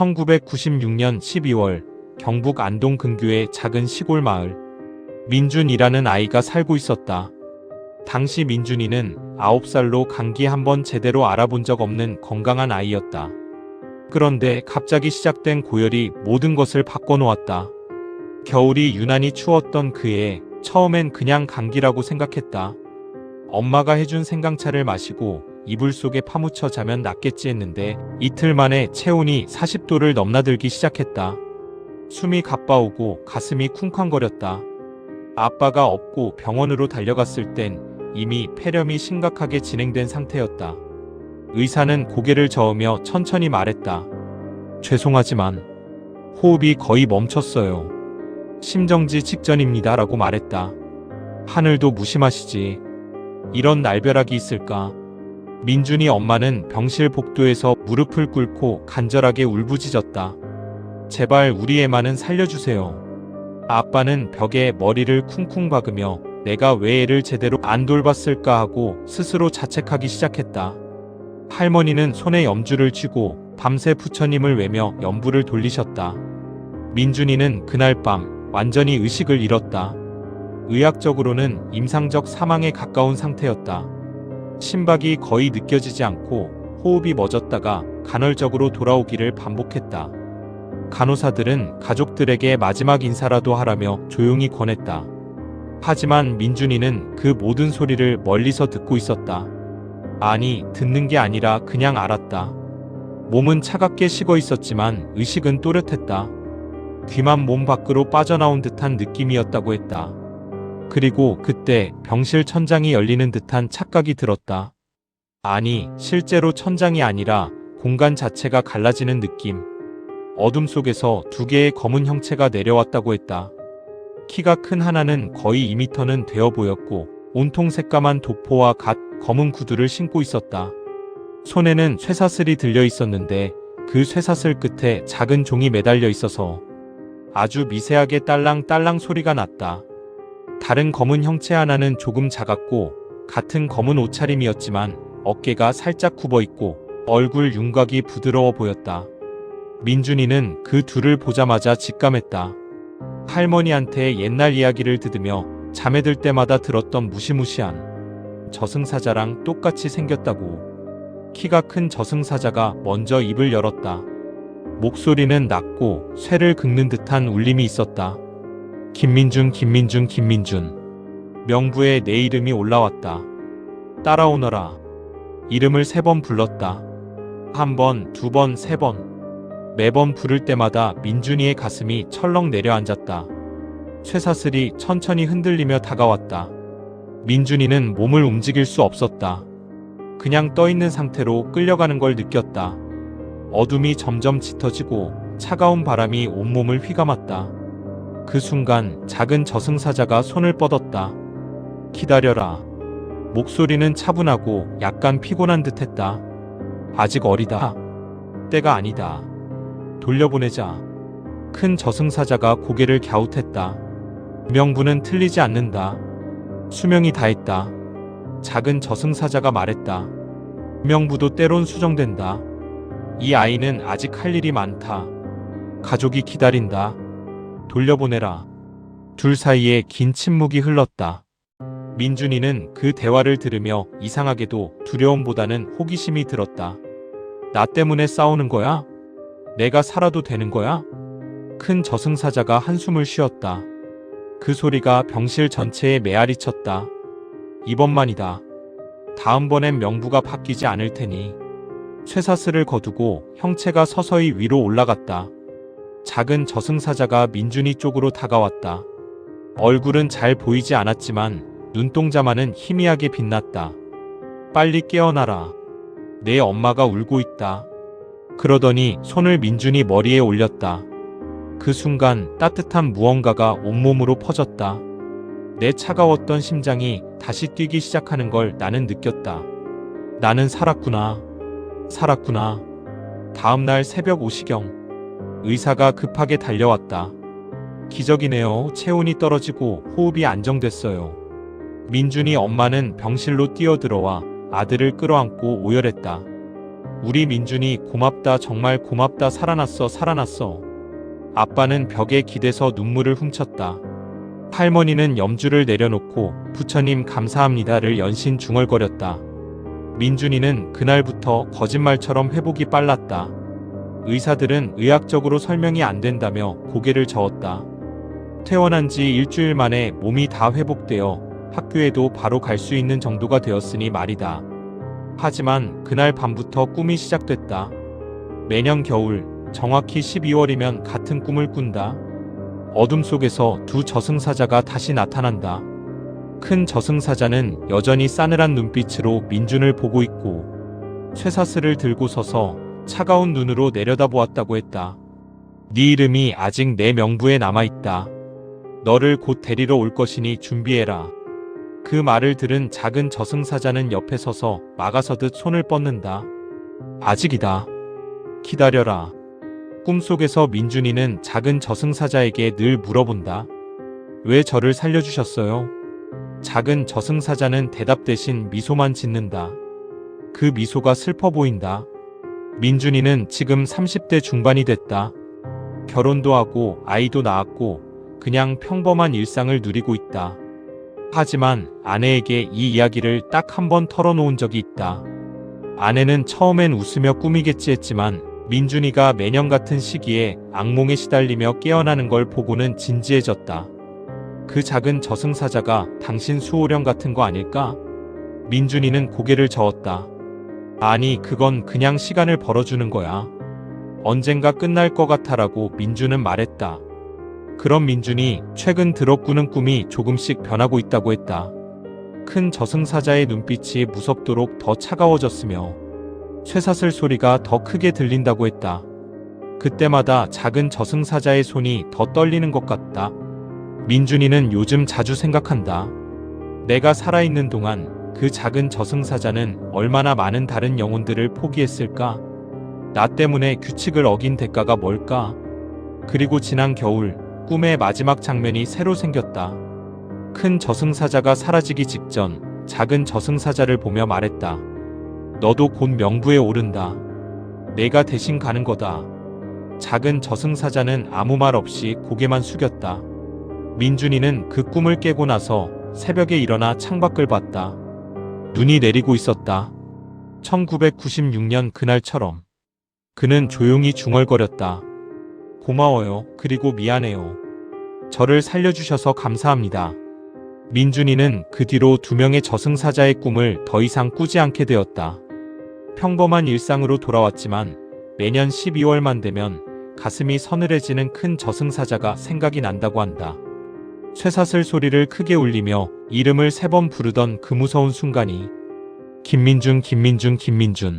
1996년 12월 경북 안동 근교의 작은 시골 마을. 민준이라는 아이가 살고 있었다. 당시 민준이는 9살로 감기 한번 제대로 알아본 적 없는 건강한 아이였다. 그런데 갑자기 시작된 고열이 모든 것을 바꿔놓았다. 겨울이 유난히 추웠던 그해 처음엔 그냥 감기라고 생각했다. 엄마가 해준 생강차를 마시고 이불 속에 파묻혀 자면 낫겠지 했는데 이틀 만에 체온이 40도를 넘나들기 시작했다. 숨이 가빠오고 가슴이 쿵쾅거렸다. 아빠가 업고 병원으로 달려갔을 땐 이미 폐렴이 심각하게 진행된 상태였다. 의사는 고개를 저으며 천천히 말했다. 죄송하지만 호흡이 거의 멈췄어요. 심정지 직전입니다 라고 말했다. 하늘도 무심하시지. 이런 날벼락이 있을까. 민준이 엄마는 병실 복도에서 무릎을 꿇고 간절하게 울부짖었다. 제발 우리 애만은 살려주세요. 아빠는 벽에 머리를 쿵쿵 박으며 내가 왜 애를 제대로 안 돌봤을까 하고 스스로 자책하기 시작했다. 할머니는 손에 염주를 쥐고 밤새 부처님을 외며 염불을 돌리셨다. 민준이는 그날 밤 완전히 의식을 잃었다. 의학적으로는 임상적 사망에 가까운 상태였다. 심박이 거의 느껴지지 않고 호흡이 멎었다가 간헐적으로 돌아오기를 반복했다. 간호사들은 가족들에게 마지막 인사라도 하라며 조용히 권했다. 하지만 민준이는 그 모든 소리를 멀리서 듣고 있었다. 아니, 듣는 게 아니라 그냥 알았다. 몸은 차갑게 식어 있었지만 의식은 또렷했다. 귀만 몸 밖으로 빠져나온 듯한 느낌이었다고 했다. 그리고 그때 병실 천장이 열리는 듯한 착각이 들었다. 아니, 실제로 천장이 아니라 공간 자체가 갈라지는 느낌. 어둠 속에서 두 개의 검은 형체가 내려왔다고 했다. 키가 큰 하나는 거의 2m는 되어 보였고 온통 새까만 도포와 갓 검은 구두를 신고 있었다. 손에는 쇠사슬이 들려 있었는데 그 쇠사슬 끝에 작은 종이 매달려 있어서 아주 미세하게 딸랑딸랑 소리가 났다. 다른 검은 형체 하나는 조금 작았고 같은 검은 옷차림이었지만 어깨가 살짝 굽어있고 얼굴 윤곽이 부드러워 보였다. 민준이는 그 둘을 보자마자 직감했다. 할머니한테 옛날 이야기를 들으며 잠에 들 때마다 들었던 무시무시한 저승사자랑 똑같이 생겼다고. 키가 큰 저승사자가 먼저 입을 열었다. 목소리는 낮고 쇠를 긁는 듯한 울림이 있었다. 김민준, 김민준, 김민준. 명부에 내 이름이 올라왔다. 따라오너라. 이름을 3번 불렀다. 1번, 2번, 3번. 매번 부를 때마다 민준이의 가슴이 철렁 내려앉았다. 쇠사슬이 천천히 흔들리며 다가왔다. 민준이는 몸을 움직일 수 없었다. 그냥 떠있는 상태로 끌려가는 걸 느꼈다. 어둠이 점점 짙어지고 차가운 바람이 온몸을 휘감았다. 그 순간 작은 저승사자가 손을 뻗었다. 기다려라. 목소리는 차분하고 약간 피곤한 듯했다. 아직 어리다. 때가 아니다. 돌려보내자. 큰 저승사자가 고개를 갸웃했다. 명부는 틀리지 않는다. 수명이 다했다. 작은 저승사자가 말했다. 명부도 때론 수정된다. 이 아이는 아직 할 일이 많다. 가족이 기다린다. 돌려보내라. 둘 사이에 긴 침묵이 흘렀다. 민준이는 그 대화를 들으며 이상하게도 두려움보다는 호기심이 들었다. 나 때문에 싸우는 거야? 내가 살아도 되는 거야? 큰 저승사자가 한숨을 쉬었다. 그 소리가 병실 전체에 메아리 쳤다. 이번만이다. 다음번엔 명부가 바뀌지 않을 테니. 쇠사슬을 거두고 형체가 서서히 위로 올라갔다. 작은 저승사자가 민준이 쪽으로 다가왔다. 얼굴은 잘 보이지 않았지만 눈동자만은 희미하게 빛났다. 빨리 깨어나라. 내 엄마가 울고 있다. 그러더니 손을 민준이 머리에 올렸다. 그 순간 따뜻한 무언가가 온몸으로 퍼졌다. 내 차가웠던 심장이 다시 뛰기 시작하는 걸 나는 느꼈다. 나는 살았구나. 살았구나. 다음날 새벽 5시경 의사가 급하게 달려왔다. 기적이네요. 체온이 떨어지고 호흡이 안정됐어요. 민준이 엄마는 병실로 뛰어들어와 아들을 끌어안고 오열했다. 우리 민준이 고맙다, 정말 고맙다, 살아났어, 살아났어. 아빠는 벽에 기대서 눈물을 훔쳤다. 할머니는 염주를 내려놓고 부처님 감사합니다를 연신 중얼거렸다. 민준이는 그날부터 거짓말처럼 회복이 빨랐다. 의사들은 의학적으로 설명이 안 된다며 고개를 저었다. 퇴원한 지 일주일 만에 몸이 다 회복되어 학교에도 바로 갈 수 있는 정도가 되었으니 말이다. 하지만 그날 밤부터 꿈이 시작됐다. 매년 겨울, 정확히 12월이면 같은 꿈을 꾼다. 어둠 속에서 두 저승사자가 다시 나타난다. 큰 저승사자는 여전히 싸늘한 눈빛으로 민준을 보고 있고 쇠사슬을 들고 서서 차가운 눈으로 내려다보았다고 했다. 네 이름이 아직 내 명부에 남아있다. 너를 곧 데리러 올 것이니 준비해라. 그 말을 들은 작은 저승사자는 옆에 서서 막아서듯 손을 뻗는다. 아직이다. 기다려라. 꿈속에서 민준이는 작은 저승사자에게 늘 물어본다. 왜 저를 살려주셨어요? 작은 저승사자는 대답 대신 미소만 짓는다. 그 미소가 슬퍼 보인다. 민준이는 지금 30대 중반이 됐다. 결혼도 하고 아이도 낳았고 그냥 평범한 일상을 누리고 있다. 하지만 아내에게 이 이야기를 딱 한 번 털어놓은 적이 있다. 아내는 처음엔 웃으며 꾸미겠지 했지만 민준이가 매년 같은 시기에 악몽에 시달리며 깨어나는 걸 보고는 진지해졌다. 그 작은 저승사자가 당신 수호령 같은 거 아닐까? 민준이는 고개를 저었다. 아니, 그건 그냥 시간을 벌어주는 거야. 언젠가 끝날 것 같아라고 민준은 말했다. 그럼 민준이 최근 들어 꾸는 꿈이 조금씩 변하고 있다고 했다. 큰 저승사자의 눈빛이 무섭도록 더 차가워졌으며 쇠사슬 소리가 더 크게 들린다고 했다. 그때마다 작은 저승사자의 손이 더 떨리는 것 같다. 민준이는 요즘 자주 생각한다. 내가 살아있는 동안 그 작은 저승사자는 얼마나 많은 다른 영혼들을 포기했을까? 나 때문에 규칙을 어긴 대가가 뭘까? 그리고 지난 겨울 꿈의 마지막 장면이 새로 생겼다. 큰 저승사자가 사라지기 직전 작은 저승사자를 보며 말했다. 너도 곧 명부에 오른다. 내가 대신 가는 거다. 작은 저승사자는 아무 말 없이 고개만 숙였다. 민준이는 그 꿈을 깨고 나서 새벽에 일어나 창밖을 봤다. 눈이 내리고 있었다. 1996년 그날처럼. 그는 조용히 중얼거렸다. 고마워요. 그리고 미안해요. 저를 살려주셔서 감사합니다. 민준이는 그 뒤로 두 명의 저승사자의 꿈을 더 이상 꾸지 않게 되었다. 평범한 일상으로 돌아왔지만 매년 12월만 되면 가슴이 서늘해지는 큰 저승사자가 생각이 난다고 한다. 쇠사슬 소리를 크게 울리며 이름을 3번 부르던 그 무서운 순간이 김민준, 김민준, 김민준.